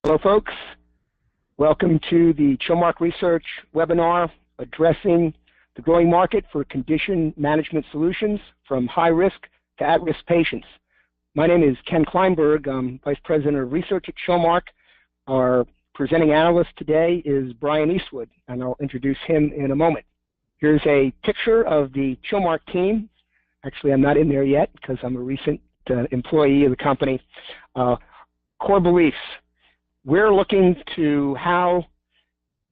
Hello, folks. Welcome to the Chilmark Research webinar addressing the growing market for condition management solutions from high-risk to at-risk patients. My name is Ken Kleinberg. I'm Vice President of Research at Chilmark. Our presenting analyst today is Brian Eastwood, and I'll introduce him in a moment. Here's a picture of the Chilmark team. Actually, I'm not in there yet because I'm a recent employee of the company. Core beliefs. We're looking to how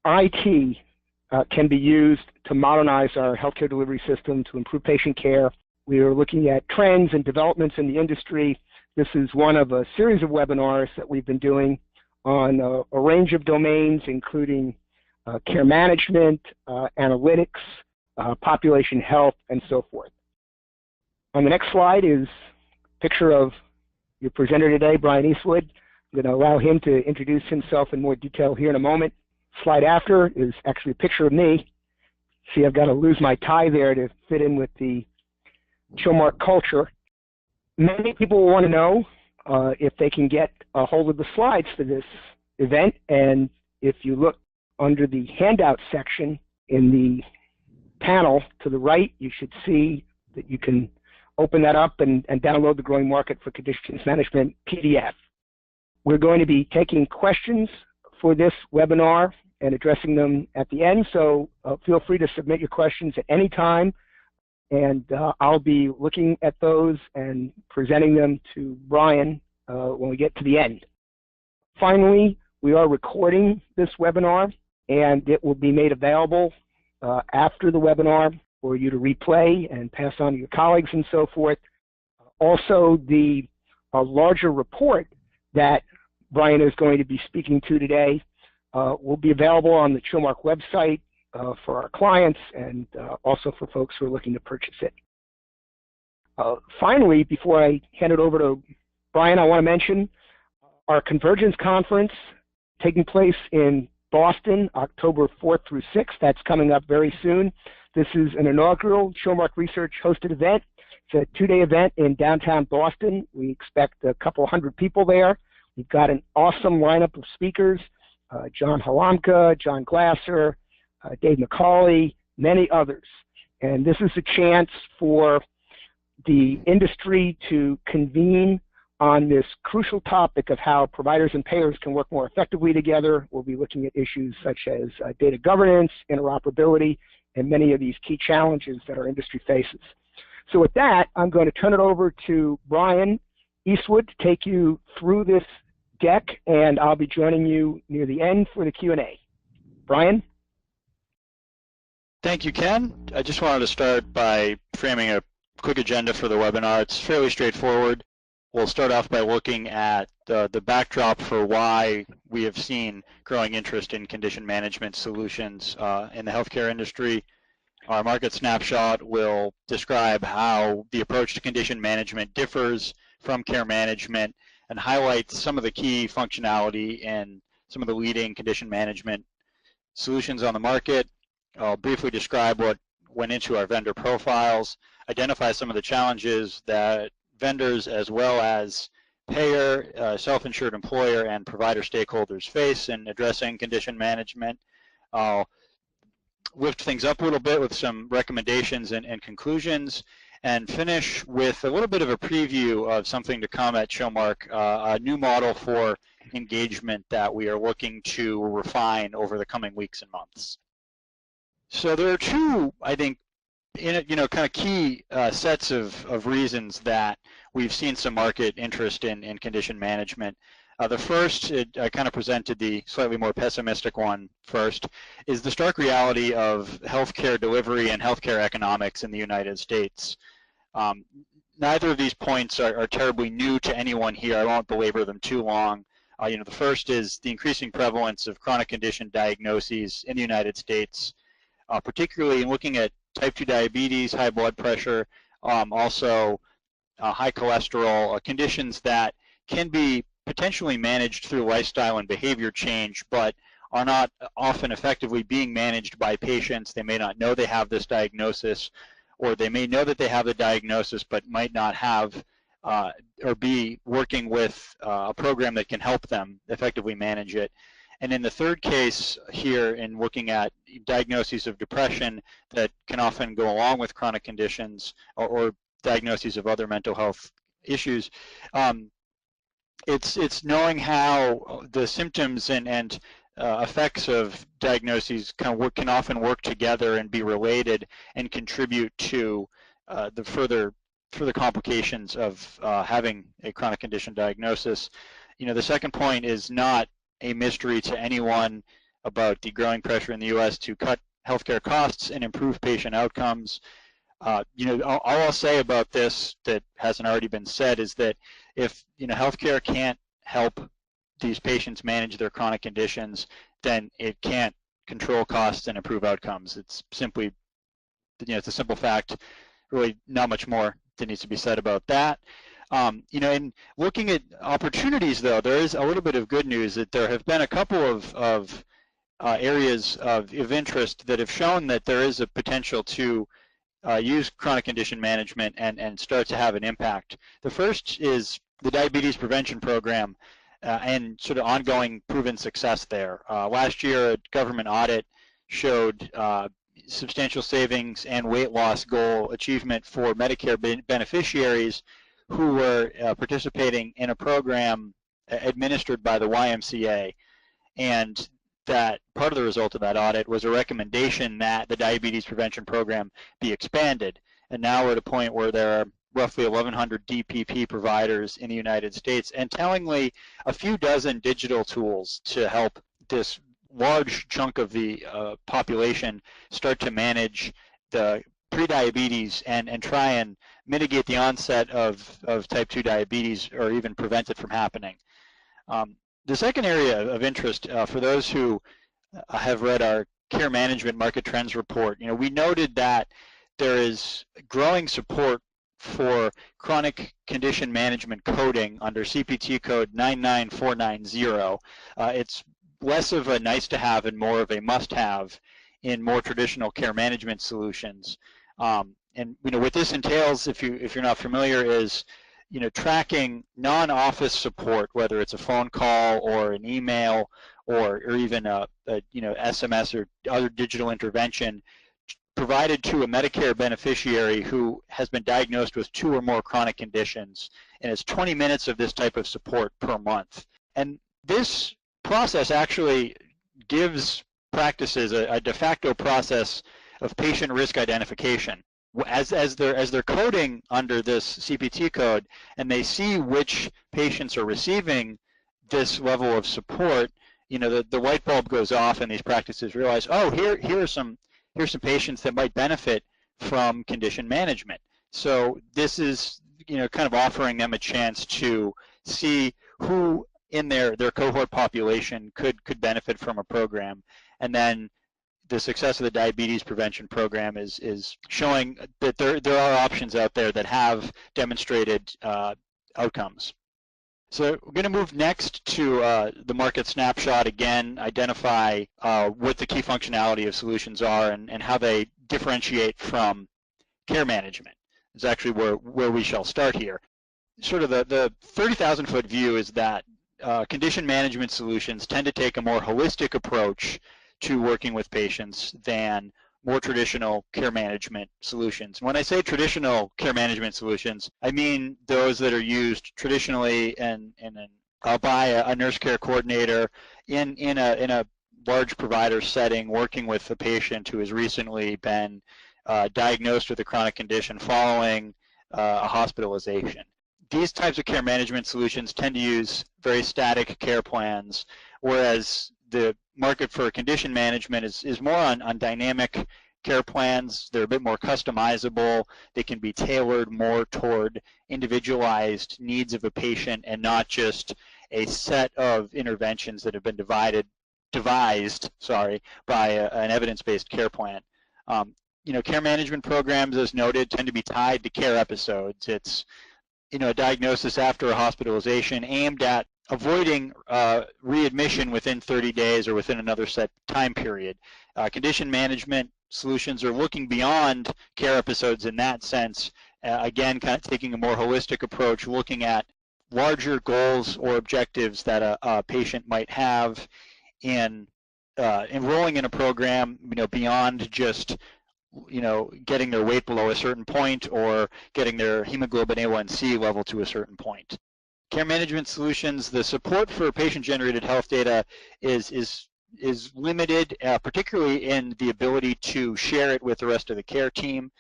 IT can be used to modernize our healthcare delivery system to improve patient care. We are looking at trends and developments in the industry. This is one of a series of webinars that we've been doing on a range of domains, including care management, analytics, population health, and so forth. On the next slide is a picture of your presenter today, Brian Eastwood. I'm going to allow him to introduce himself in more detail here in a moment. Slide after is actually a picture of me. See, I've got to lose my tie there to fit in with the Chilmark culture. Many people want to know if they can get a hold of the slides for this event, and if you look under the handout section in the panel to the right, you should see that you can open that up and download the Growing Market for Conditions Management PDF. We're going to be taking questions for this webinar and addressing them at the end, so feel free to submit your questions at any time, and I'll be looking at those and presenting them to Brian when we get to the end. Finally, we are recording this webinar, and it will be made available after the webinar for you to replay and pass on to your colleagues and so forth. Also, the larger report that Brian is going to be speaking to today will be available on the Chilmark website for our clients and also for folks who are looking to purchase it. Finally, before I hand it over to Brian, I want to mention our Convergence Conference taking place in Boston, October 4th through 6th. That's coming up very soon. This is an inaugural Chilmark Research hosted event. It's a two-day event in downtown Boston. We expect a couple hundred people there. We've got an awesome lineup of speakers, John Halamka, John Glasser, Dave McCauley, many others. And this is a chance for the industry to convene on this crucial topic of how providers and payers can work more effectively together. We'll be looking at issues such as data governance, interoperability, and many of these key challenges that our industry faces. So with that, I'm going to turn it over to Brian Eastwood to take you through this deck, and I'll be joining you near the end for the Q&A. Brian? Thank you, Ken. I just wanted to start by framing a quick agenda for the webinar. It's fairly straightforward. We'll start off by looking at the backdrop for why we have seen growing interest in condition management solutions in the healthcare industry. Our market snapshot will describe how the approach to condition management differs from care management and highlight some of the key functionality and some of the leading condition management solutions on the market. I'll briefly describe what went into our vendor profiles, identify some of the challenges that vendors as well as payer, self-insured employer, and provider stakeholders face in addressing condition management. I'll lift things up a little bit with some recommendations and conclusions, and finish with a little bit of a preview of something to come at Chilmark, a new model for engagement that we are looking to refine over the coming weeks and months. So there are two, I think, kind of key sets of reasons that we've seen some market interest in condition management. The first, I kind of presented the slightly more pessimistic one first, is the stark reality of healthcare delivery and healthcare economics in the United States. Neither of these points are terribly new to anyone here. I won't belabor them too long. The first is the increasing prevalence of chronic condition diagnoses in the United States, particularly in looking at type 2 diabetes, high blood pressure, also high cholesterol, conditions that can be potentially managed through lifestyle and behavior change, but are not often effectively being managed by patients. They may not know they have this diagnosis, or they may know that they have the diagnosis but might not have or be working working with a program that can help them effectively manage it. And in the third case here, in looking at diagnoses of depression that can often go along with chronic conditions or diagnoses of other mental health issues, it's knowing how the symptoms and effects of diagnoses can often work together and be related and contribute to the further complications of having a chronic condition diagnosis. The second point is not a mystery to anyone about the growing pressure in the U.S. to cut healthcare costs and improve patient outcomes. All I'll say about this that hasn't already been said is that if healthcare can't help these patients manage their chronic conditions, then it can't control costs and improve outcomes. It's simply, it's a simple fact. Really, not much more that needs to be said about that. In looking at opportunities, though, there is a little bit of good news that there have been a couple of areas of interest that have shown that there is a potential to use chronic condition management and start to have an impact. The first is the diabetes prevention program and sort of ongoing proven success there. Last year, a government audit showed substantial savings and weight loss goal achievement for Medicare beneficiaries who were participating in a program administered by the YMCA. And that part of the result of that audit was a recommendation that the diabetes prevention program be expanded. And now we're at a point where there are roughly 1,100 DPP providers in the United States, and tellingly a few dozen digital tools to help this large chunk of the population start to manage the prediabetes and try and mitigate the onset of type 2 diabetes or even prevent it from happening. The second area of interest for those who have read our care management market trends report, we noted that there is growing support for chronic condition management coding under CPT code 99490. It's less of a nice to have and more of a must have in more traditional care management solutions. And what this entails, if you're not familiar, is tracking non-office support, whether it's a phone call or an email or even a SMS or other digital intervention provided to a Medicare beneficiary who has been diagnosed with 2 or more chronic conditions, and it's 20 minutes of this type of support per month. And this process actually gives practices a de facto process of patient risk identification. As they're coding under this CPT code and they see which patients are receiving this level of support, the light bulb goes off and these practices realize, oh, here's some patients that might benefit from condition management. So this is kind of offering them a chance to see who in their cohort population could benefit from a program. And then the success of the diabetes prevention program is showing that there are options out there that have demonstrated outcomes. So we're going to move next to the market snapshot, again, identify what the key functionality of solutions are and how they differentiate from care management. Is actually where we shall start here. Sort of the 30,000-foot view is that condition management solutions tend to take a more holistic approach to working with patients than more traditional care management solutions. When I say traditional care management solutions, I mean those that are used traditionally by a nurse care coordinator in a large provider setting, working with a patient who has recently been diagnosed with a chronic condition following a hospitalization. These types of care management solutions tend to use very static care plans, whereas the market for condition management is more on dynamic care plans. They're a bit more customizable. They can be tailored more toward individualized needs of a patient and not just a set of interventions that have been devised by an evidence-based care plan. Care management programs, as noted, tend to be tied to care episodes. It's a diagnosis after a hospitalization aimed at avoiding readmission within 30 days or within another set time period. Condition management solutions are looking beyond care episodes in that sense, again, kind of taking a more holistic approach, looking at larger goals or objectives that a patient might have in enrolling in a program, beyond just getting their weight below a certain point or getting their hemoglobin A1C level to a certain point. Care management solutions, the support for patient-generated health data is limited, particularly in the ability to share it with the rest of the care team.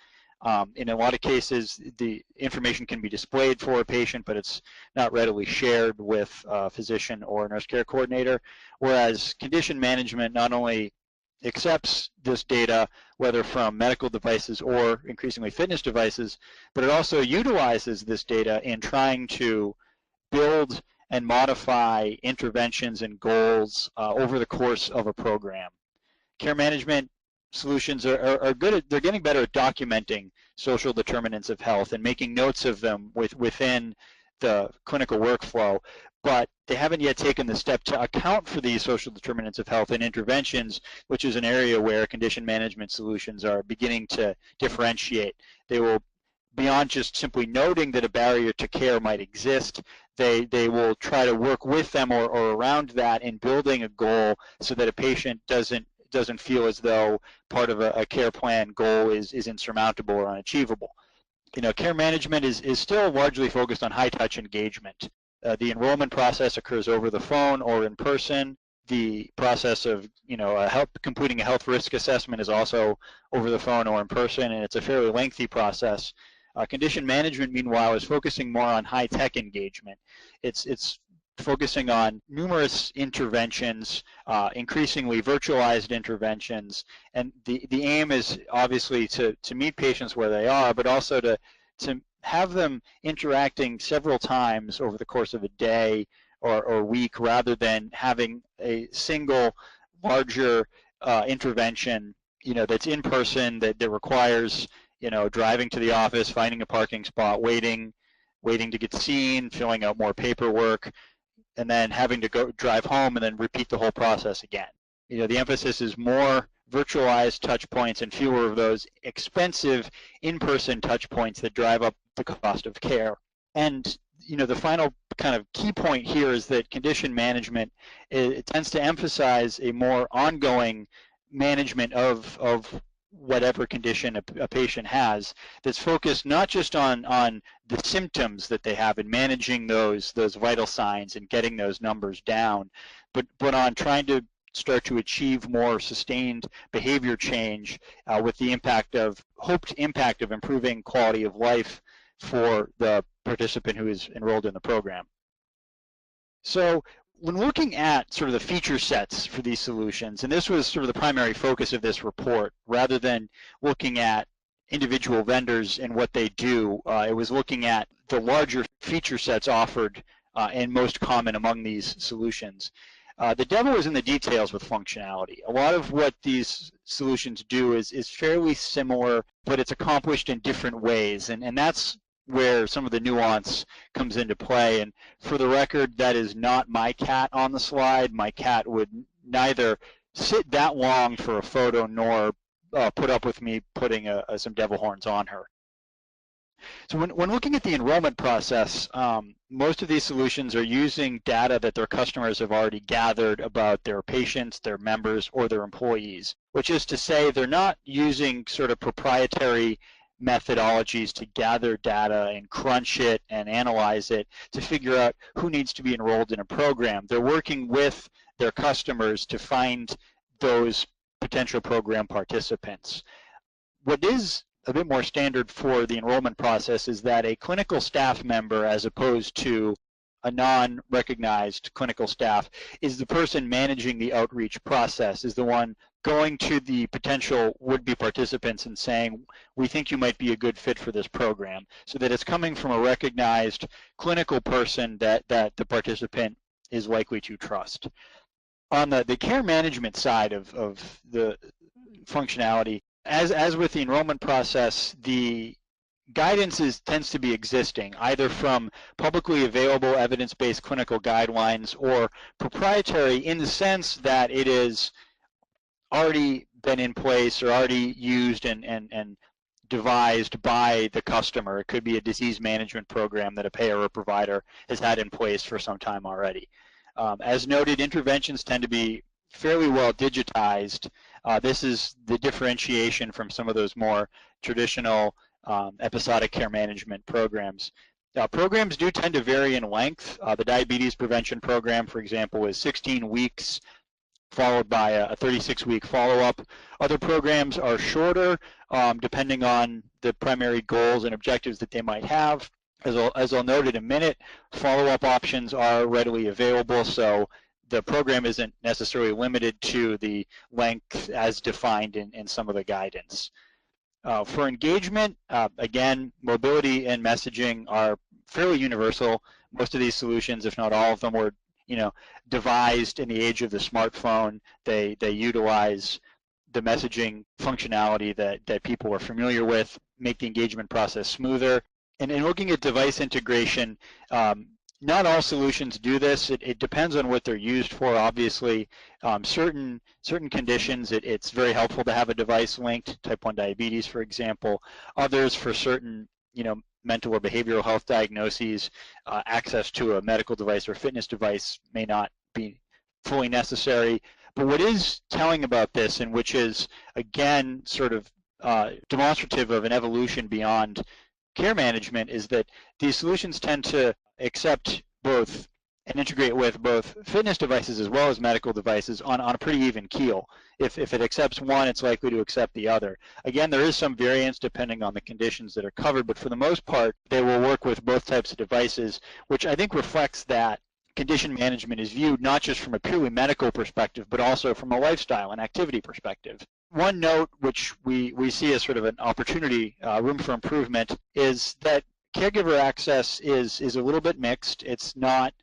In a lot of cases, the information can be displayed for a patient, but it's not readily shared with a physician or a nurse care coordinator, whereas condition management not only accepts this data, whether from medical devices or increasingly fitness devices, but it also utilizes this data in trying to build and modify interventions and goals over the course of a program. Care management solutions are good at, they're getting better at documenting social determinants of health and making notes of them within the clinical workflow, but they haven't yet taken the step to account for these social determinants of health and interventions, which is an area where condition management solutions are beginning to differentiate. They will, beyond just simply noting that a barrier to care might exist, they will try to work with them or around that in building a goal so that a patient doesn't feel as though part of a care plan goal is insurmountable or unachievable. Care management is still largely focused on high-touch engagement. The enrollment process occurs over the phone or in person. The process of completing a health risk assessment is also over the phone or in person, and it's a fairly lengthy process. Condition management, meanwhile, is focusing more on high-tech engagement. It's focusing on numerous interventions, increasingly virtualized interventions, and the aim is obviously to meet patients where they are, but also to have them interacting several times over the course of a day or week, rather than having a single larger intervention that's in person, that requires driving to the office, finding a parking spot, waiting to get seen, filling out more paperwork, and then having to go drive home and then repeat the whole process again. The emphasis is more virtualized touch points and fewer of those expensive in-person touch points that drive up the cost of care. And the final kind of key point here is that condition management, it tends to emphasize a more ongoing management of whatever condition a patient has, that's focused not just on the symptoms that they have and managing those vital signs and getting those numbers down, but on trying to start to achieve more sustained behavior change with the hoped impact of improving quality of life for the participant who is enrolled in the program. So when looking at sort of the feature sets for these solutions, and this was sort of the primary focus of this report, rather than looking at individual vendors and what they do, it was looking at the larger feature sets offered and most common among these solutions. The devil is in the details with functionality. A lot of what these solutions do is fairly similar, but it's accomplished in different ways, and that's where some of the nuance comes into play. And for the record, that is not my cat on the slide. My cat would neither sit that long for a photo nor put up with me putting some devil horns on her. So when looking at the enrollment process, most of these solutions are using data that their customers have already gathered about their patients, their members, or their employees, which is to say they're not using sort of proprietary methodologies to gather data and crunch it and analyze it to figure out who needs to be enrolled in a program. They're working with their customers to find those potential program participants. What is a bit more standard for the enrollment process is that a clinical staff member, as opposed to a non-recognized clinical staff, is the person managing the outreach process, is the one going to the potential would-be participants and saying, we think you might be a good fit for this program, so that it's coming from a recognized clinical person that the participant is likely to trust. On the care management side of the functionality, as with the enrollment process, the guidance tends to be existing, either from publicly available evidence-based clinical guidelines or proprietary in the sense that it is already been in place or already used and devised by the customer. It could be a disease management program that a payer or provider has had in place for some time already. As noted, interventions tend to be fairly well digitized. This is the differentiation from some of those more traditional episodic care management programs. Programs do tend to vary in length. The diabetes prevention program, for example, is 16 weeks followed by a 36-week follow-up. Other programs are shorter, depending on the primary goals and objectives that they might have. As I'll note in a minute, follow-up options are readily available, so the program isn't necessarily limited to the length as defined in some of the guidance. For engagement, again, mobility and messaging are fairly universal. Most of these solutions, if not all of them, were devised in the age of the smartphone. They utilize the messaging functionality that people are familiar with, make the engagement process smoother. And in looking at device integration, not all solutions do this. It depends on what they're used for. Obviously, certain conditions, it's very helpful to have a device linked, type 1 diabetes, for example. Others, for certain mental or behavioral health diagnoses, access to a medical device or fitness device may not be fully necessary. But what is telling about this, and which is, again, sort of demonstrative of an evolution beyond care management, is that these solutions tend to accept both and integrate with both fitness devices as well as medical devices on a pretty even keel. If it accepts one, it's likely to accept the other. Again, there is some variance depending on the conditions that are covered, but for the most part, they will work with both types of devices, which I think reflects that condition management is viewed not just from a purely medical perspective, but also from a lifestyle and activity perspective. One note which we see as sort of an opportunity, room for improvement, is that caregiver access is a little bit mixed. It's not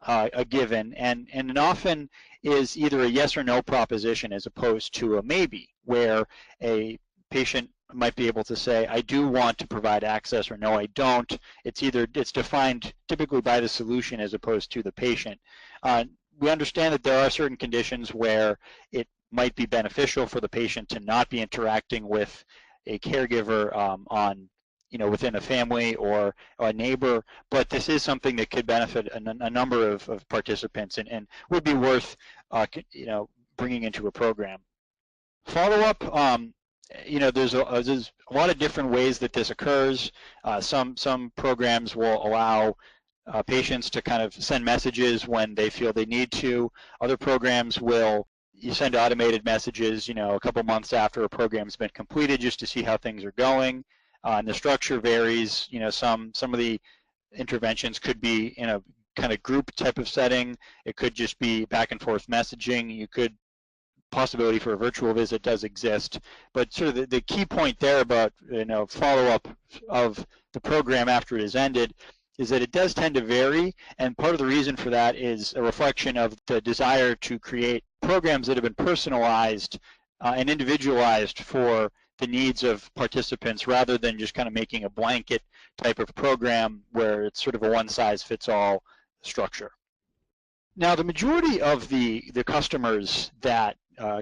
a given, and it often is either a yes or no proposition as opposed to a maybe, where a patient might be able to say, I do want to provide access, or no, I don't. It's defined typically by the solution as opposed to the patient. We understand that there are certain conditions where it might be beneficial for the patient to not be interacting with a caregiver on within a family or a neighbor, but this is something that could benefit a number of participants and would be worth bringing into a program. Follow-up, there's a lot of different ways that this occurs. Some programs will allow patients to kind of send messages when they feel they need to. Other programs will send automated messages, a couple months after a program's been completed, just to see how things are going. And the structure varies. Some of the interventions could be in a kind of group type of setting. It could just be back and forth messaging. Possibility for a virtual visit does exist. But sort of the key point there about follow-up of the program after it is ended is that it does tend to vary, and part of the reason for that is a reflection of the desire to create programs that have been personalized and individualized for the needs of participants, rather than just kind of making a blanket type of program where it's sort of a one-size-fits-all structure. Now, the majority of the customers that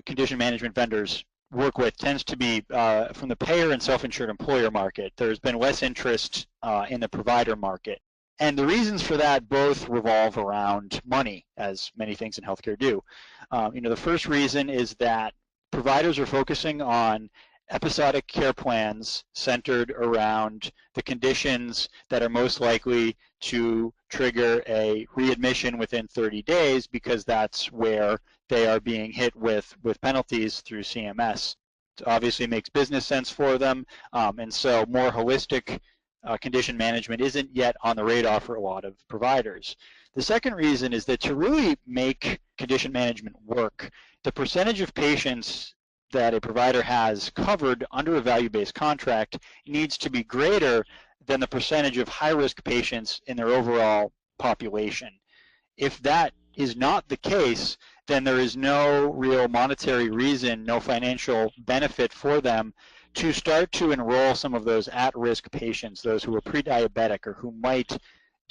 condition management vendors work with tends to be from the payer and self-insured employer market. There's been less interest in the provider market. And the reasons for that both revolve around money, as many things in healthcare do. The first reason is that providers are focusing on episodic care plans centered around the conditions that are most likely to trigger a readmission within 30 days, because that's where they are being hit with penalties through CMS. It obviously makes business sense for them, and so more holistic condition management isn't yet on the radar for a lot of providers. The second reason is that to really make condition management work, the percentage of patients that a provider has covered under a value-based contract needs to be greater than the percentage of high-risk patients in their overall population. If that is not the case, then there is no real monetary reason, no financial benefit for them to start to enroll some of those at-risk patients, those who are pre-diabetic or who might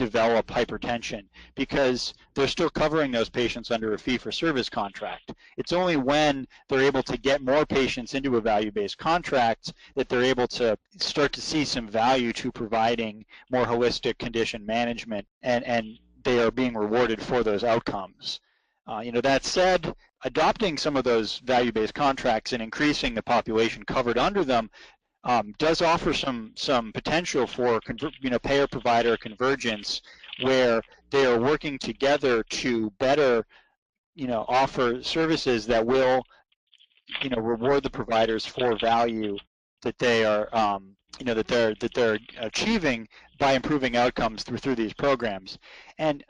develop hypertension, because they're still covering those patients under a fee-for-service contract. It's only when they're able to get more patients into a value-based contract that they're able to start to see some value to providing more holistic condition management, and they are being rewarded for those outcomes. That said, adopting some of those value-based contracts and increasing the population covered under them does offer some potential for payer-provider convergence, where they are working together to better offer services that will reward the providers for value that they are that they're achieving by improving outcomes through these programs. And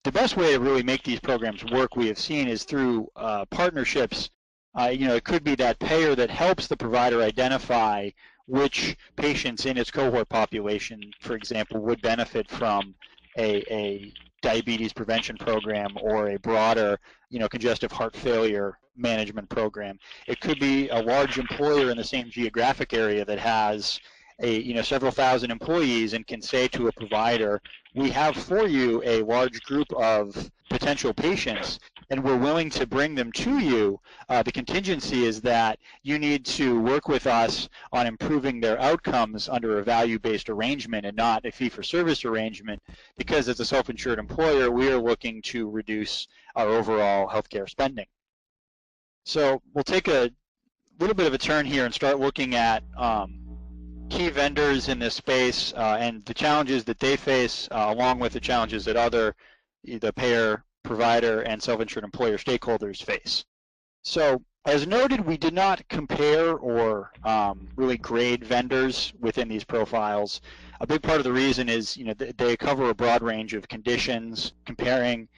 the best way to really make these programs work, we have seen, is through partnerships. It could be that payer that helps the provider identify which patients in its cohort population, for example, would benefit from a diabetes prevention program or a broader, congestive heart failure management program. It could be a large employer in the same geographic area that has several thousand employees and can say to a provider, we have for you a large group of potential patients, and we're willing to bring them to you. The contingency is that you need to work with us on improving their outcomes under a value-based arrangement and not a fee-for-service arrangement, because as a self-insured employer, we are looking to reduce our overall healthcare spending. So we'll take a little bit of a turn here and start looking at key vendors in this space and the challenges that they face, along with the challenges that the payer, provider, and self-insured employer stakeholders face. So as noted, we did not compare or really grade vendors within these profiles. A big part of the reason is they cover a broad range of conditions, comparing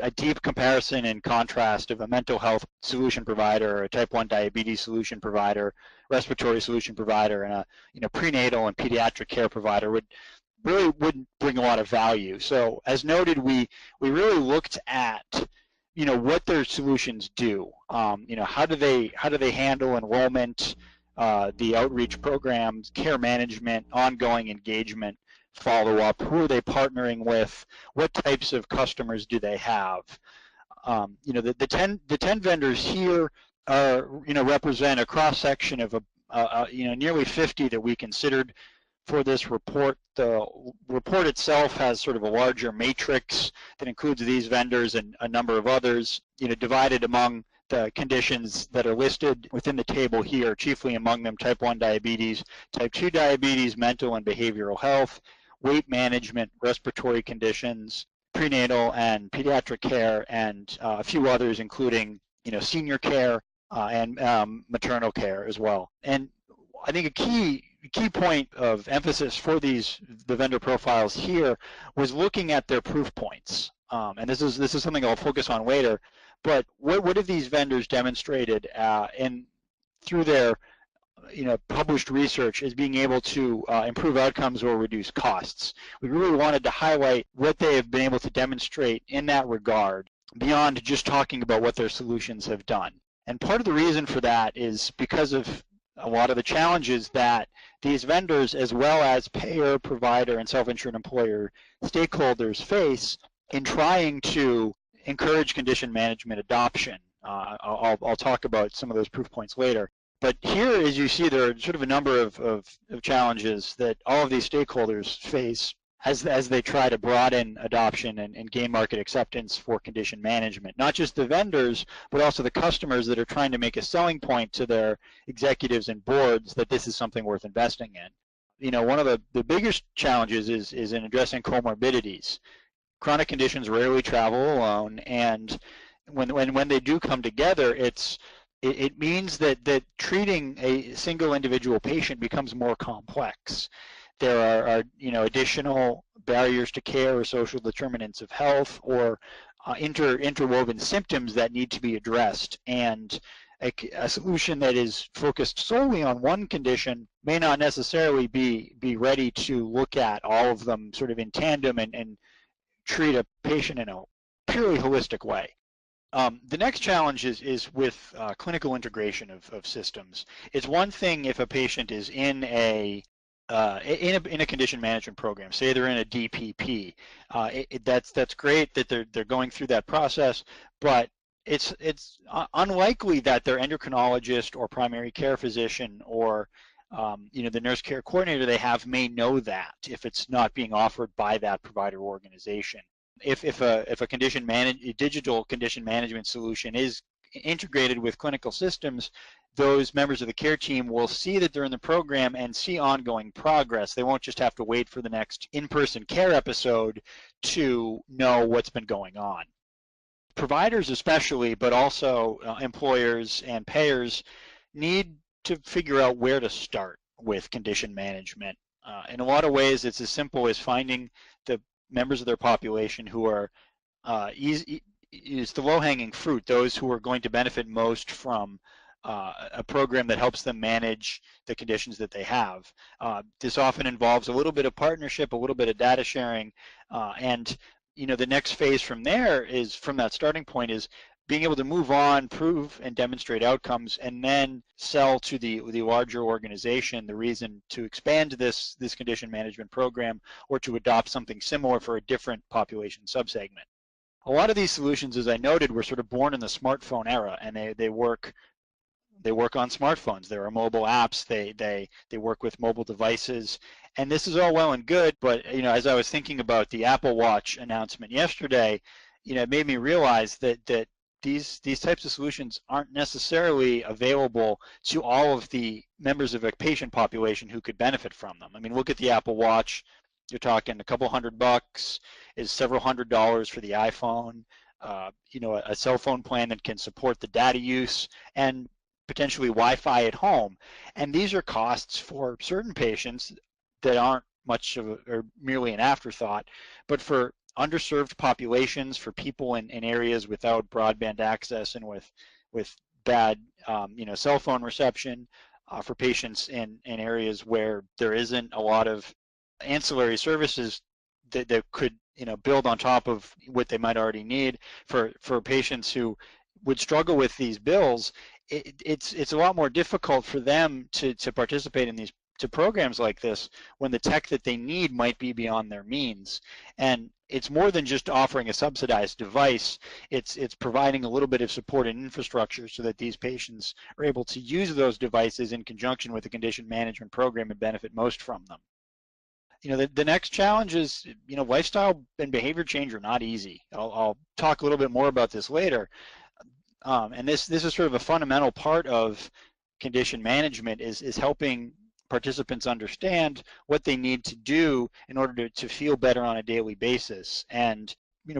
a deep comparison and contrast of a mental health solution provider, or a type 1 diabetes solution provider, respiratory solution provider, and a prenatal and pediatric care provider wouldn't bring a lot of value. So as noted, we really looked at what their solutions do. How do they handle enrollment, the outreach programs, care management, ongoing engagement, follow-up, who are they partnering with, what types of customers do they have. The 10 vendors here are, represent a cross-section of nearly 50 that we considered for this report. The report itself has sort of a larger matrix that includes these vendors and a number of others, divided among the conditions that are listed within the table here, chiefly among them type 1 diabetes, type 2 diabetes, mental and behavioral health, weight management, respiratory conditions, prenatal and pediatric care, and a few others, including senior care and maternal care as well. And I think a key point of emphasis for the vendor profiles here was looking at their proof points. And this is something I'll focus on later. But what have these vendors demonstrated through their published research as being able to improve outcomes or reduce costs? We really wanted to highlight what they have been able to demonstrate in that regard, beyond just talking about what their solutions have done. And part of the reason for that is because of a lot of the challenges that these vendors, as well as payer, provider, and self-insured employer stakeholders face in trying to encourage condition management adoption. I'll talk about some of those proof points later. But here, as you see, there are sort of a number of challenges that all of these stakeholders face as they try to broaden adoption and gain market acceptance for condition management. Not just the vendors, but also the customers that are trying to make a selling point to their executives and boards that this is something worth investing in. One of the biggest challenges is in addressing comorbidities. Chronic conditions rarely travel alone, and when they do come together, it means that treating a single individual patient becomes more complex. There are additional barriers to care or social determinants of health or interwoven symptoms that need to be addressed. And a solution that is focused solely on one condition may not necessarily be ready to look at all of them sort of in tandem and treat a patient in a purely holistic way. The next challenge is with clinical integration of systems. It's one thing if a patient is in a in a condition management program. Say they're in a DPP. That's great that they're going through that process, but it's unlikely that their endocrinologist or primary care physician or the nurse care coordinator they have may know that if it's not being offered by that provider organization. If a digital condition management solution is integrated with clinical systems, those members of the care team will see that they're in the program and see ongoing progress. They won't just have to wait for the next in-person care episode to know what's been going on. Providers especially, but also employers and payers need to figure out where to start with condition management. In a lot of ways, it's as simple as finding the members of their population who are is the low-hanging fruit, those who are going to benefit most from a program that helps them manage the conditions that they have. This often involves a little bit of partnership, a little bit of data sharing, and the next phase from there is, from that starting point, is being able to move on, prove and demonstrate outcomes, and then sell to the larger organization the reason to expand this condition management program or to adopt something similar for a different population subsegment. A lot of these solutions, as I noted, were sort of born in the smartphone era, and they work on smartphones. There are mobile apps. They work with mobile devices, and this is all well and good. But as I was thinking about the Apple Watch announcement yesterday, it made me realize that these types of solutions aren't necessarily available to all of the members of a patient population who could benefit from them. I mean, look at the Apple Watch. You're talking a couple $100, is several $100s for the iPhone. A cell phone plan that can support the data use and potentially Wi-Fi at home. And these are costs for certain patients that aren't much of or merely an afterthought, but for underserved populations, for people in areas without broadband access and with bad cell phone reception, for patients in areas where there isn't a lot of ancillary services that could build on top of what they might already need, for patients who would struggle with these bills. It's a lot more difficult for them to participate in these programs like this when the tech that they need might be beyond their means. And it's more than just offering a subsidized device. It's providing a little bit of support and infrastructure so that these patients are able to use those devices in conjunction with the condition management program and benefit most from them. The next challenge is, lifestyle and behavior change are not easy. I'll talk a little bit more about this later. And this is sort of a fundamental part of condition management, is helping participants understand what they need to do in order to feel better on a daily basis. And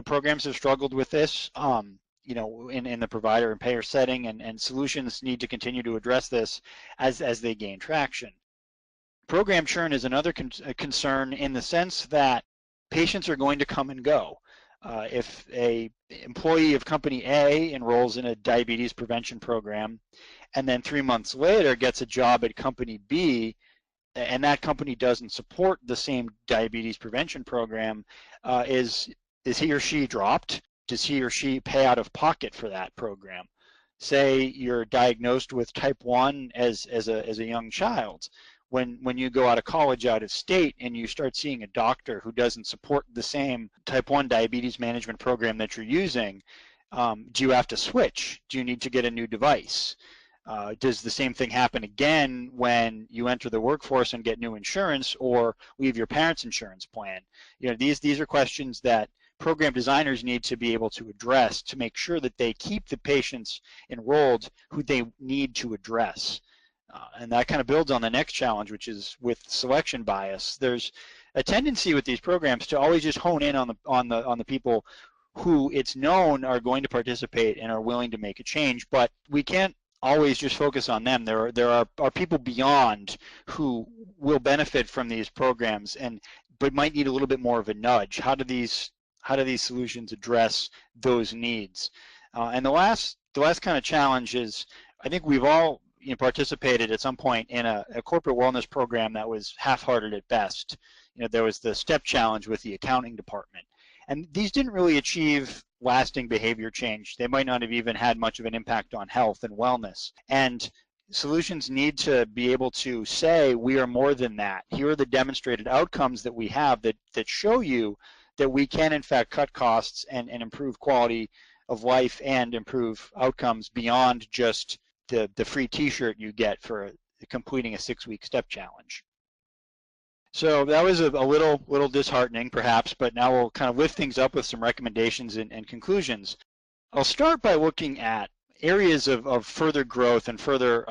programs have struggled with this in the provider and payer setting, and solutions need to continue to address this as they gain traction. Program churn is another concern, in the sense that patients are going to come and go. If a employee of company A enrolls in a diabetes prevention program and then 3 months later gets a job at company B, and that company doesn't support the same diabetes prevention program, is he or she dropped? Does he or she pay out of pocket for that program? Say you're diagnosed with type 1 as a young child. When you go out of college, out of state, and you start seeing a doctor who doesn't support the same type 1 diabetes management program that you're using, do you have to switch? Do you need to get a new device? Does the same thing happen again when you enter the workforce and get new insurance or leave your parents' insurance plan? These are questions that program designers need to be able to address to make sure that they keep the patients enrolled who they need to address. And that kind of builds on the next challenge, which is with selection bias. There's a tendency with these programs to always just hone in on the people who it's known are going to participate and are willing to make a change, but we can't always just focus on them. There are people beyond who will benefit from these programs but might need a little bit more of a nudge. How do these solutions address those needs? And the last kind of challenge is, I think we've all participated at some point in a corporate wellness program that was half-hearted at best. There was the STEP challenge with the accounting department, and these didn't really achieve lasting behavior change. They might not have even had much of an impact on health and wellness. And solutions need to be able to say we are more than that. Here are the demonstrated outcomes that we have that show you that we can in fact cut costs and improve quality of life and improve outcomes beyond just the free t-shirt you get for completing a 6-week step challenge. So that was a little disheartening perhaps, but now we'll kind of lift things up with some recommendations and conclusions. I'll start by looking at areas of further growth and further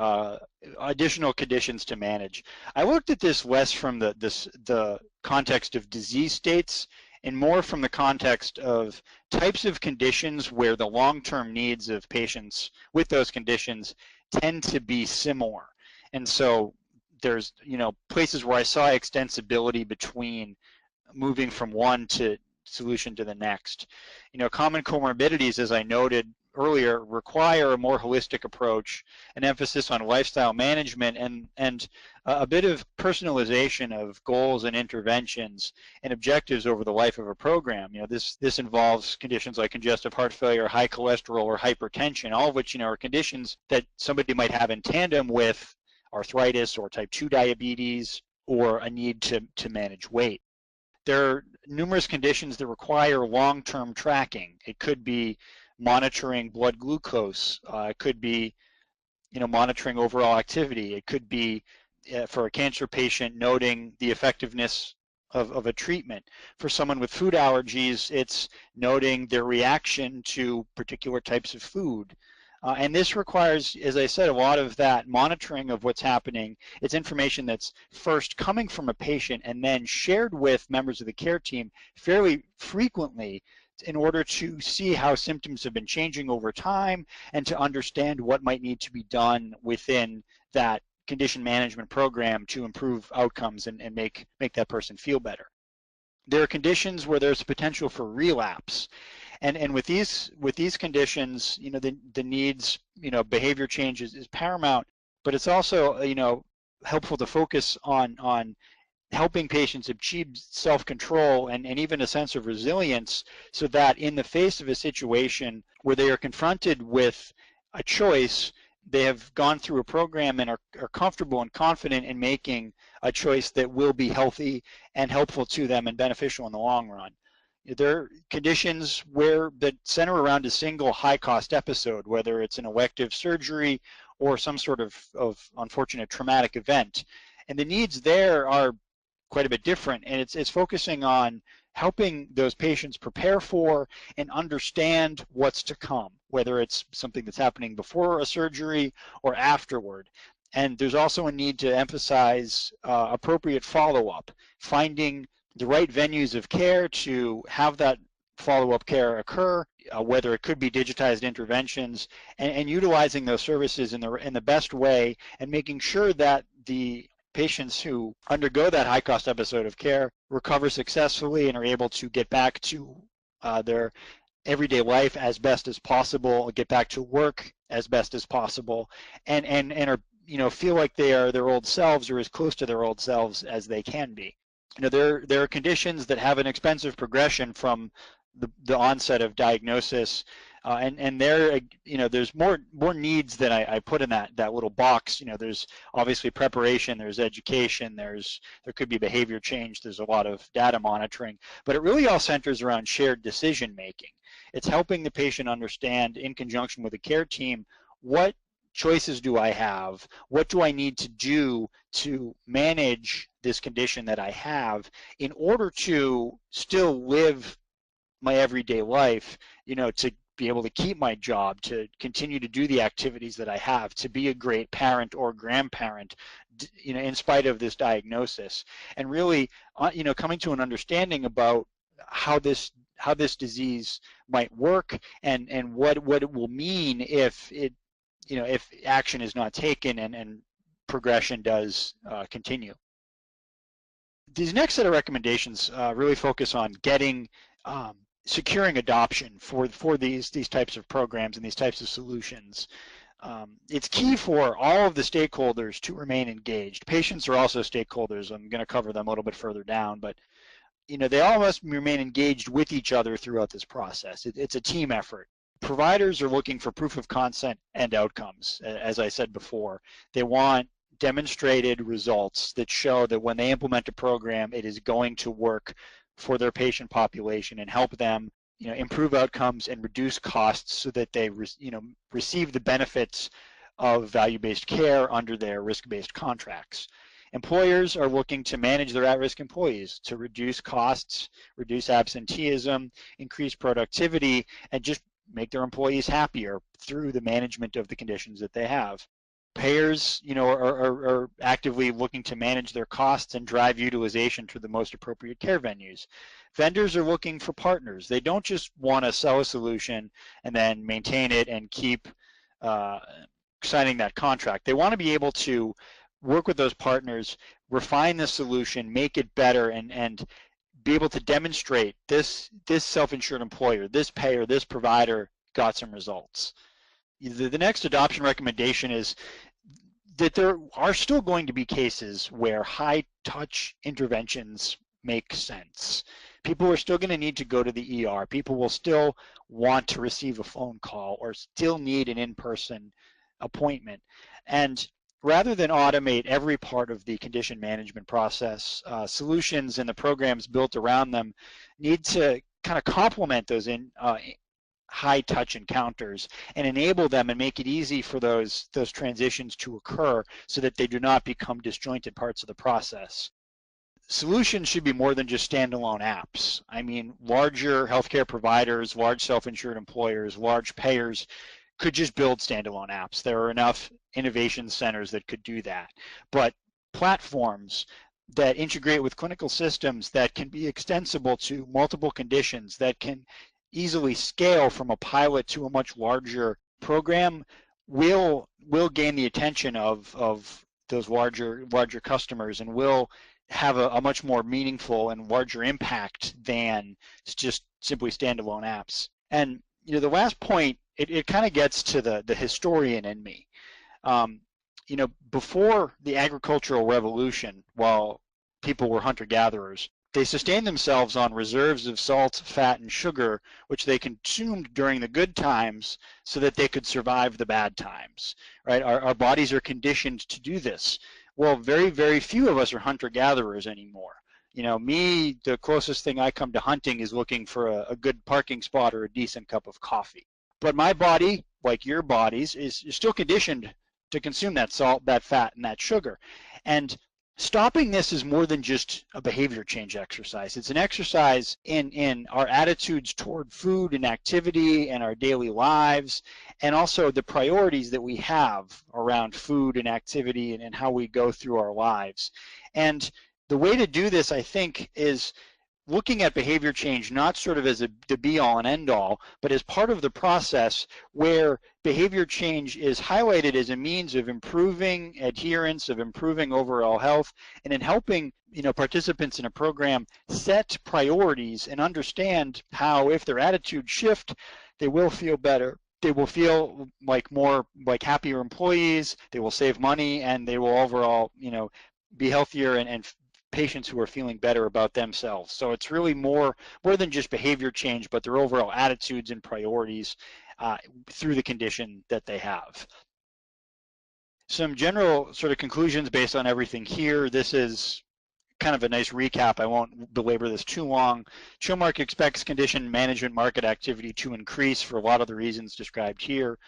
additional conditions to manage. I looked at this less from the context of disease states and more from the context of types of conditions where the long-term needs of patients with those conditions tend to be similar. And so there's, places where I saw extensibility between moving from one solution to the next. Common comorbidities, as I noted earlier, require a more holistic approach, an emphasis on lifestyle management, and a bit of personalization of goals and interventions and objectives over the life of a program. This involves conditions like congestive heart failure, high cholesterol, or hypertension, all of which are conditions that somebody might have in tandem with arthritis or type 2 diabetes or a need to manage weight. There are numerous conditions that require long-term tracking. It could be monitoring blood glucose. It could be, monitoring overall activity. It could be, for a cancer patient, noting the effectiveness of a treatment. For someone with food allergies, it's noting their reaction to particular types of food. And this requires, as I said, a lot of that monitoring of what's happening. It's information that's first coming from a patient and then shared with members of the care team fairly frequently in order to see how symptoms have been changing over time and to understand what might need to be done within that condition management program to improve outcomes and make that person feel better. There are conditions where there's potential for relapse. And with these conditions, the needs, behavior change is paramount, but it's also, helpful to focus on helping patients achieve self-control and even a sense of resilience so that in the face of a situation where they are confronted with a choice, they have gone through a program and are comfortable and confident in making a choice that will be healthy and helpful to them and beneficial in the long run. There are conditions that center around a single high-cost episode, whether it's an elective surgery or some sort of unfortunate traumatic event. And the needs there are quite a bit different, and it's focusing on helping those patients prepare for and understand what's to come, whether it's something that's happening before a surgery or afterward. And there's also a need to emphasize appropriate follow-up, finding the right venues of care to have that follow-up care occur, whether it could be digitized interventions, and utilizing those services in the best way, and making sure that the patients who undergo that high-cost episode of care recover successfully and are able to get back to their everyday life as best as possible, get back to work as best as possible, and are feel like they are their old selves or as close to their old selves as they can be. There are conditions that have an expensive progression from the onset of diagnosis, and there, there's more needs than I put in that little box. There's obviously preparation, there's education, there could be behavior change, there's a lot of data monitoring, but it really all centers around shared decision making. It's helping the patient understand, in conjunction with the care team, what choices do I have? What do I need to do to manage this condition that I have in order to still live my everyday life, to be able to keep my job, to continue to do the activities that I have, to be a great parent or grandparent, in spite of this diagnosis. And really, coming to an understanding about how this disease might work and what it will mean if action is not taken and progression does continue. These next set of recommendations really focus on securing adoption for these types of programs and these types of solutions. It's key for all of the stakeholders to remain engaged. Patients are also stakeholders. I'm going to cover them a little bit further down, but they all must remain engaged with each other throughout this process. It's a team effort. providers are looking for proof of concept and outcomes, as I said before. They want demonstrated results that show that when they implement a program, it is going to work for their patient population and help them, improve outcomes and reduce costs so that they, receive the benefits of value-based care under their risk-based contracts. Employers are looking to manage their at-risk employees to reduce costs, reduce absenteeism, increase productivity, and just make their employees happier through the management of the conditions that they have. Payers, are actively looking to manage their costs and drive utilization to the most appropriate care venues. Vendors are looking for partners. They don't just want to sell a solution and then maintain it and keep signing that contract. They want to be able to work with those partners, refine the solution, make it better, and be able to demonstrate this self-insured employer, this payer, this provider got some results. The next adoption recommendation is that there are still going to be cases where high-touch interventions make sense. People are still going to need to go to the ER. People will still want to receive a phone call or still need an in-person appointment. And rather than automate every part of the condition management process, solutions and the programs built around them need to kind of complement those high-touch encounters and enable them and make it easy for those transitions to occur so that they do not become disjointed parts of the process. Solutions should be more than just standalone apps. I mean, larger healthcare providers, large self-insured employers, large payers could just build standalone apps. There are enough innovation centers that could do that. But platforms that integrate with clinical systems that can be extensible to multiple conditions, that can easily scale from a pilot to a much larger program will gain the attention of those larger customers and will have a much more meaningful and larger impact than just simply standalone apps. And the last point, it kind of gets to the historian in me. Before the agricultural revolution, while people were hunter-gatherers, they sustained themselves on reserves of salt, fat, and sugar, which they consumed during the good times so that they could survive the bad times, right? Our bodies are conditioned to do this. Well, very, very few of us are hunter-gatherers anymore. Me, the closest thing I come to hunting is looking for a good parking spot or a decent cup of coffee. But my body, like your bodies, is still conditioned to consume that salt, that fat, and that sugar. And stopping this is more than just a behavior change exercise. It's an exercise in our attitudes toward food and activity and our daily lives, and also the priorities that we have around food and activity and how we go through our lives. And the way to do this, I think, is looking at behavior change not sort of as the be-all and end-all, but as part of the process where behavior change is highlighted as a means of improving adherence, of improving overall health, and in helping participants in a program set priorities and understand how, if their attitudes shift, they will feel better. They will feel more like happier employees, they will save money, and they will overall be healthier and patients who are feeling better about themselves. So it's really more than just behavior change, but their overall attitudes and priorities through the condition that they have. Some general sort of conclusions based on everything here. This is kind of a nice recap. I won't belabor this too long. Chilmark expects condition management market activity to increase for a lot of the reasons described here.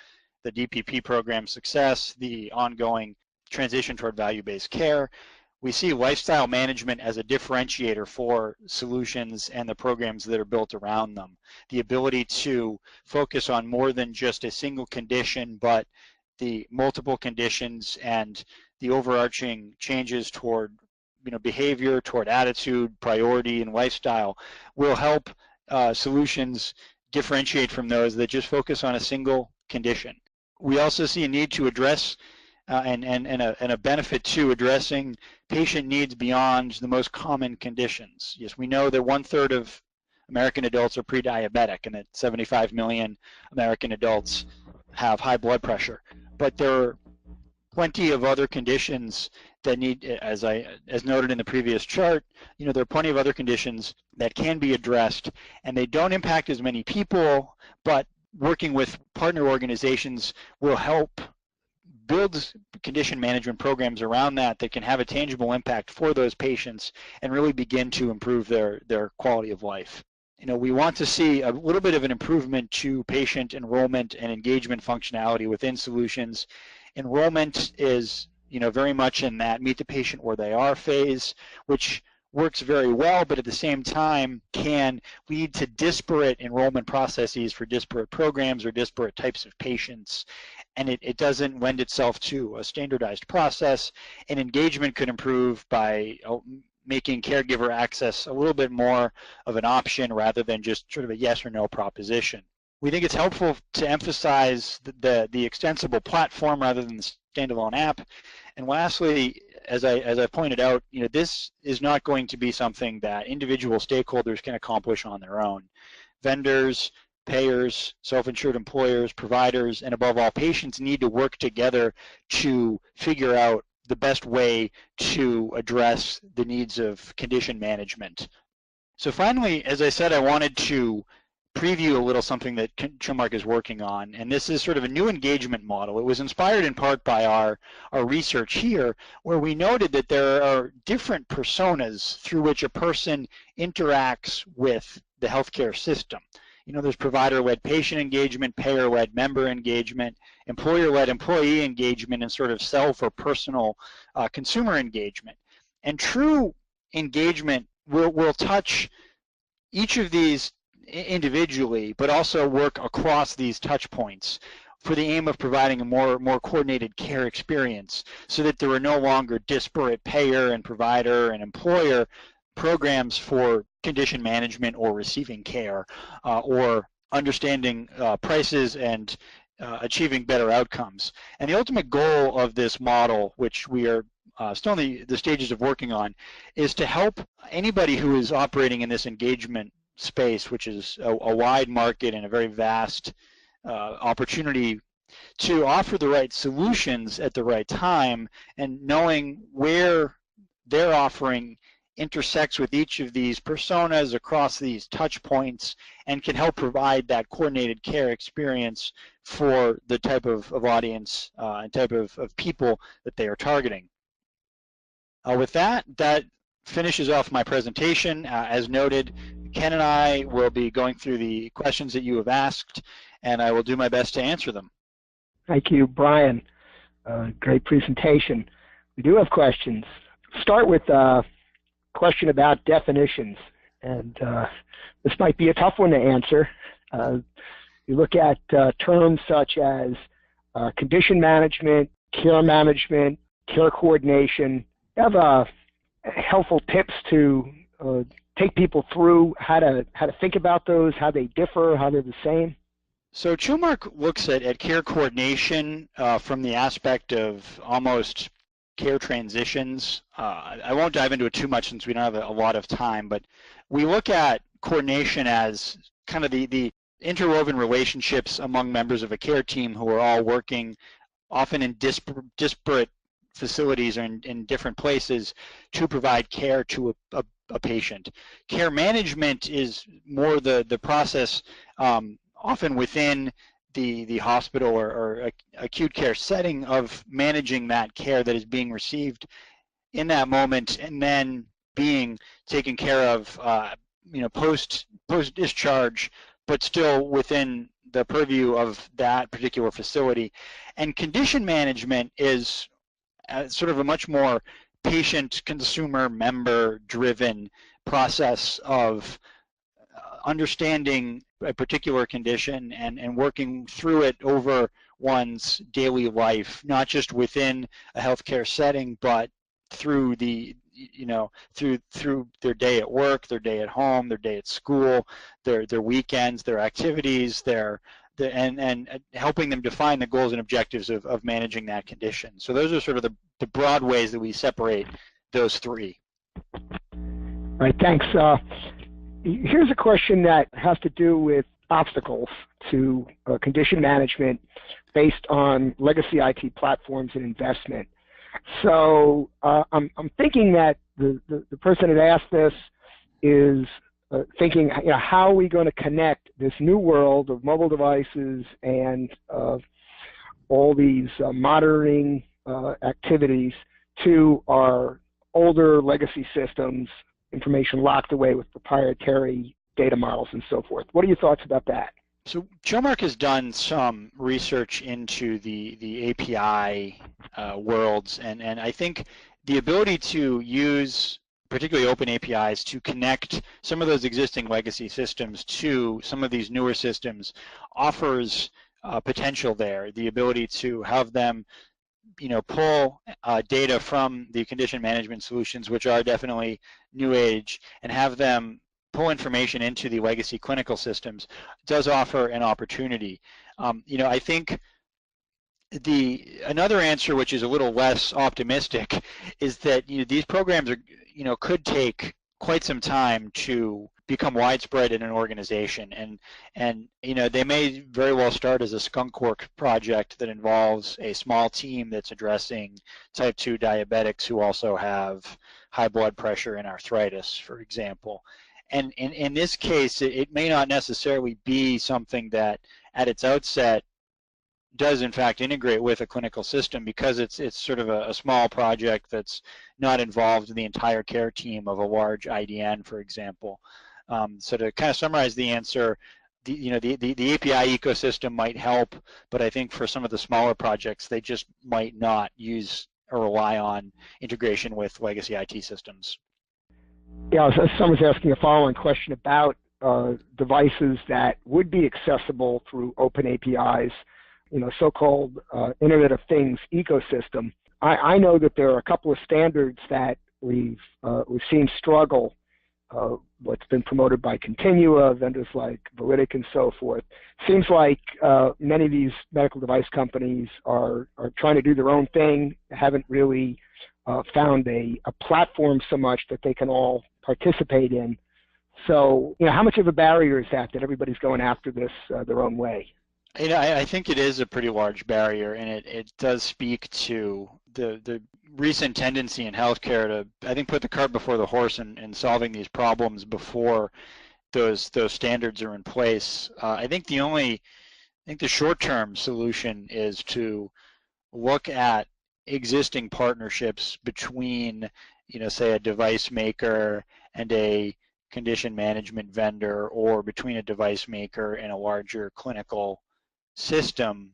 The DPP program success, the ongoing transition toward value-based care. We see lifestyle management as a differentiator for solutions and the programs that are built around them. The ability to focus on more than just a single condition, but the multiple conditions and the overarching changes toward behavior, toward attitude, priority, and lifestyle will help solutions differentiate from those that just focus on a single condition. We also see a need to address and a benefit to addressing patient needs beyond the most common conditions. Yes, we know that 1/3 of American adults are pre-diabetic and that 75 million American adults have high blood pressure. But there are plenty of other conditions that need, as noted in the previous chart, there are plenty of other conditions that can be addressed, and they don't impact as many people, but working with partner organizations will help build condition management programs around that can have a tangible impact for those patients and really begin to improve their quality of life. We want to see a little bit of an improvement to patient enrollment and engagement functionality within solutions. Enrollment is, very much in that meet the patient where they are phase, which works very well, but at the same time can lead to disparate enrollment processes for disparate programs or disparate types of patients. And it doesn't lend itself to a standardized process, and engagement could improve by making caregiver access a little bit more of an option rather than just sort of a yes or no proposition. We think it's helpful to emphasize the extensible platform rather than the standalone app. And lastly, as I pointed out, this is not going to be something that individual stakeholders can accomplish on their own. Vendors, payers, self-insured employers, providers, and above all, patients need to work together to figure out the best way to address the needs of condition management. So finally, as I said, I wanted to preview a little something that Chilmark is working on, and this is sort of a new engagement model. It was inspired in part by our research here, where we noted that there are different personas through which a person interacts with the healthcare system. There's provider-led patient engagement, payer-led member engagement, employer-led employee engagement, and sort of self or personal consumer engagement. And true engagement will touch each of these individually, but also work across these touch points for the aim of providing a more coordinated care experience so that there are no longer disparate payer and provider and employer programs for condition management or receiving care or understanding prices and achieving better outcomes. And the ultimate goal of this model, which we are still in the stages of working on, is to help anybody who is operating in this engagement space, which is a wide market and a very vast opportunity, to offer the right solutions at the right time, and knowing where their offering intersects with each of these personas across these touch points and can help provide that coordinated care experience for the type of audience and type of people that they are targeting. With that finishes off my presentation. As noted, Ken and I will be going through the questions that you have asked, and I will do my best to answer them. Thank you, Brian. Great presentation. We do have questions. Start with a question about definitions, and this might be a tough one to answer. You look at terms such as condition management, care coordination. You have helpful tips to take people through how to think about those, how they differ, how they're the same? So Chilmark looks at care coordination from the aspect of almost care transitions. I won't dive into it too much since we don't have a lot of time, but we look at coordination as kind of the interwoven relationships among members of a care team who are all working often in disparate facilities or in different places to provide care to a patient. Care management is more the process often within the hospital or acute care setting of managing that care that is being received in that moment and then being taken care of post discharge, but still within the purview of that particular facility. And condition management is sort of a much more patient, consumer, member driven process of understanding a particular condition and working through it over one's daily life, not just within a healthcare setting, but through through their day at work, their day at home, their day at school, their weekends, their activities, and helping them define the goals and objectives of managing that condition. So those are sort of the broad ways that we separate those three. All right, thanks. Here's a question that has to do with obstacles to condition management based on legacy IT platforms and investment. So I'm thinking that the person that asked this is thinking, how are we going to connect this new world of mobile devices and all these monitoring activities to our older legacy systems, information locked away with proprietary data models and so forth. What are your thoughts about that? So Chilmark has done some research into the API worlds, and I think the ability to use particularly open APIs to connect some of those existing legacy systems to some of these newer systems offers potential there. The ability to have them pull data from the condition management solutions, which are definitely new age, and have them pull information into the legacy clinical systems does offer an opportunity. I think another answer, which is a little less optimistic, is that these programs are could take quite some time to become widespread in an organization, and they may very well start as a skunkwork project that involves a small team that's addressing type 2 diabetics who also have high blood pressure and arthritis, for example. And in this case, it may not necessarily be something that at its outset does in fact integrate with a clinical system, because it's sort of a small project that's not involved in the entire care team of a large IDN, for example. So to kind of summarize the answer, the API ecosystem might help, but I think for some of the smaller projects, they just might not use or rely on integration with legacy IT systems. Yeah, someone's asking a following question about devices that would be accessible through open APIs, so-called Internet of Things ecosystem. I know that there are a couple of standards that we've seen struggle. What's been promoted by Continua, vendors like Veridic and so forth. Seems like many of these medical device companies are trying to do their own thing, haven't really found a platform so much that they can all participate in. So, how much of a barrier is that everybody's going after this their own way? I think it is a pretty large barrier, and it does speak to the recent tendency in healthcare to, I think, put the cart before the horse in solving these problems before those standards are in place. I think the short-term solution is to look at existing partnerships between, say, a device maker and a condition management vendor, or between a device maker and a larger clinical system,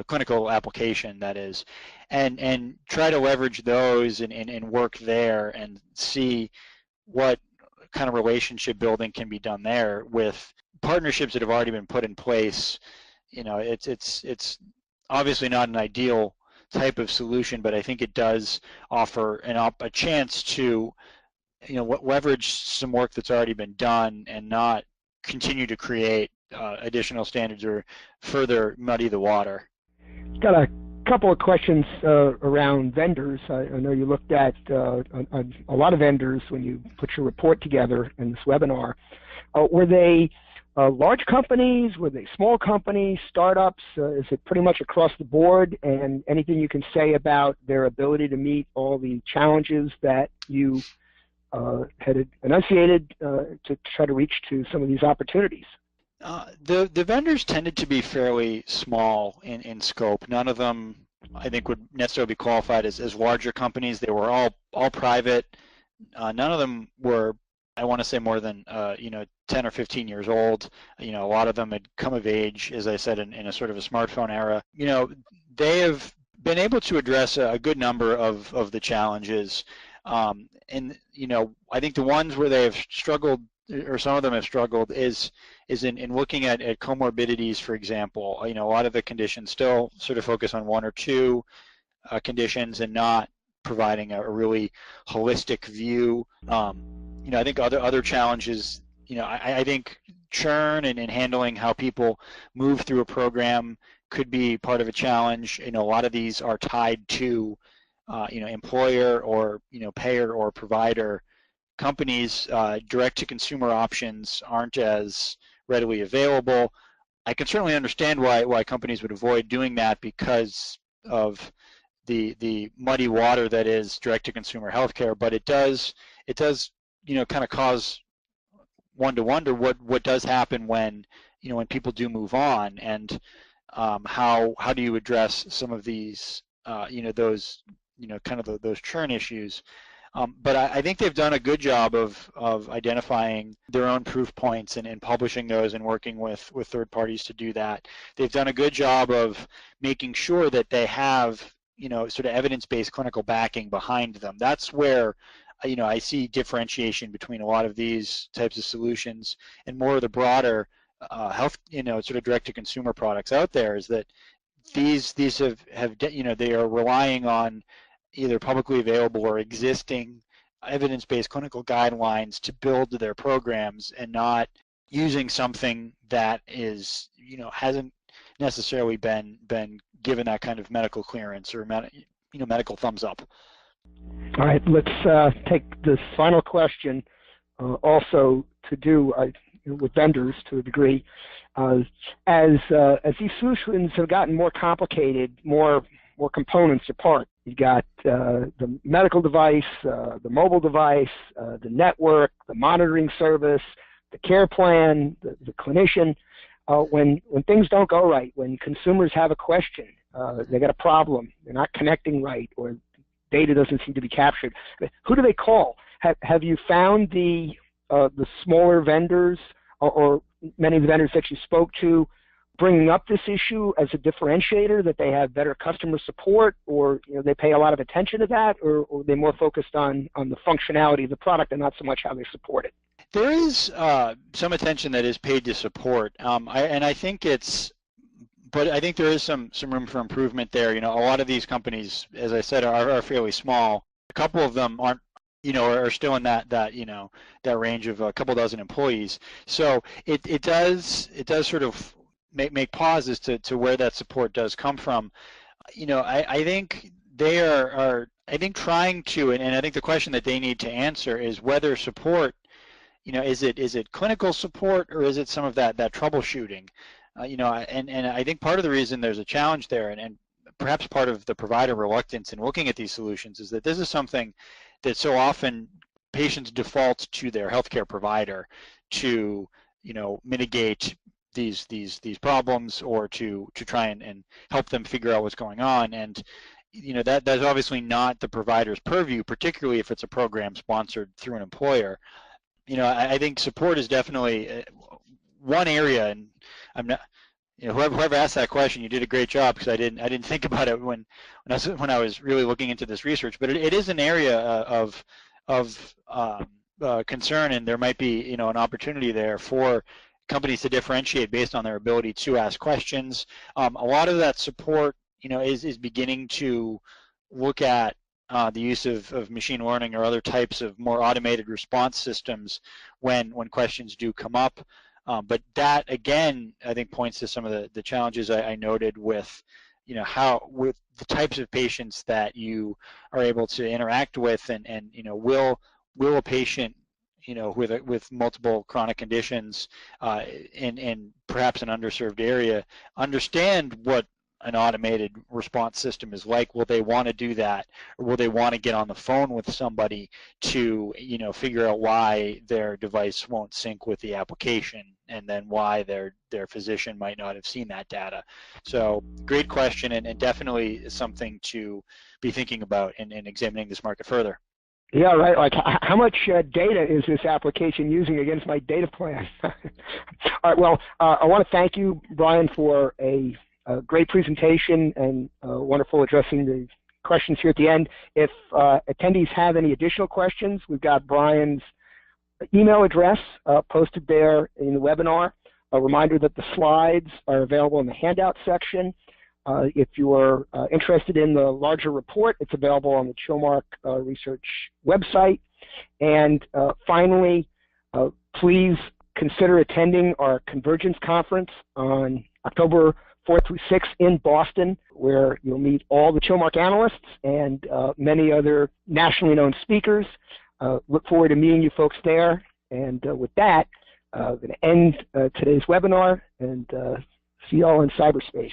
clinical application, that is, and try to leverage those and work there and see what kind of relationship building can be done there with partnerships that have already been put in place. It's obviously not an ideal type of solution, but I think it does offer a chance to leverage some work that's already been done and not continue to create additional standards or further muddy the water. Got a couple of questions around vendors. I know you looked at a lot of vendors when you put your report together in this webinar. Were they large companies? Were they small companies, startups? Is it pretty much across the board? And anything you can say about their ability to meet all the challenges that you had enunciated to try to reach to some of these opportunities? The vendors tended to be fairly small in scope. None of them, I think, would necessarily be qualified as larger companies. They were all private. None of them were, I want to say, more than 10 or 15 years old. A lot of them had come of age, as I said, in a sort of a smartphone era. They have been able to address a good number of the challenges. And I think the ones where they have struggled, or some of them have struggled, is in looking at comorbidities, for example. A lot of the conditions still sort of focus on one or two conditions and not providing a really holistic view. I think other challenges, I think churn and handling how people move through a program could be part of a challenge. A lot of these are tied to employer or payer or provider. Companies, direct-to-consumer options aren't as readily available. I can certainly understand why companies would avoid doing that because of the muddy water that is direct-to-consumer healthcare. But it does kind of cause one to wonder what does happen when when people do move on, and how do you address some of these those kind of those churn issues. But I think they've done a good job of identifying their own proof points and publishing those and working with third parties to do that. They've done a good job of making sure that they have sort of evidence-based clinical backing behind them. That's where I see differentiation between a lot of these types of solutions and more of the broader health sort of direct-to-consumer products out there, is that these have they are relying on either publicly available or existing evidence-based clinical guidelines to build their programs, and not using something that is hasn't necessarily been given that kind of medical clearance or medical thumbs up. All right, let's take this final question, also to do with vendors to a degree. As these solutions have gotten more complicated, more components are part. You got the medical device, the mobile device, the network, the monitoring service, the care plan, the clinician. When things don't go right, when consumers have a question, they got a problem, they're not connecting right, or data doesn't seem to be captured, who do they call? Have you found the smaller vendors or many of the vendors that you spoke to bringing up this issue as a differentiator, that they have better customer support, or they pay a lot of attention to that, or are they more focused on the functionality of the product and not so much how they support it? There is some attention that is paid to support, I think but I think there is some room for improvement there. A lot of these companies, as I said, are fairly small. A couple of them aren't, are still in that range of a couple dozen employees. So it does sort of make pauses to where that support does come from. I think they are trying to, and I think the question that they need to answer is whether support, is it clinical support, or is it some of that troubleshooting? And I think part of the reason there's a challenge there, and perhaps part of the provider reluctance in looking at these solutions, is that this is something that so often patients default to their healthcare provider to mitigate these problems, or to try and help them figure out what's going on. And that's obviously not the provider's purview, particularly if it's a program sponsored through an employer. I think support is definitely one area, and I'm not, whoever asked that question, you did a great job, because I didn't think about it when I was really looking into this research. But it is an area of concern, and there might be an opportunity there for companies to differentiate based on their ability to ask questions. A lot of that support is beginning to look at the use of machine learning or other types of more automated response systems when questions do come up. But that, again, I think points to some of the challenges I noted with, with the types of patients that you are able to interact with, and will a patient, with multiple chronic conditions in perhaps an underserved area, understand what an automated response system is like? Will they want to do that, or will they want to get on the phone with somebody to figure out why their device won't sync with the application, and then why their physician might not have seen that data? So great question, and definitely something to be thinking about and examining this market further. Yeah, right. Like, how much data is this application using against my data plan? All right. Well, I want to thank you, Brian, for a great presentation and wonderful addressing the questions here at the end. If attendees have any additional questions, we've got Brian's email address posted there in the webinar. A reminder that the slides are available in the handout section. If you're interested in the larger report, it's available on the Chilmark Research website. And finally, please consider attending our Convergence Conference on October 4th through 6th in Boston, where you'll meet all the Chilmark analysts and many other nationally known speakers. Look forward to meeting you folks there. And with that, I'm going to end today's webinar and see you all in cyberspace.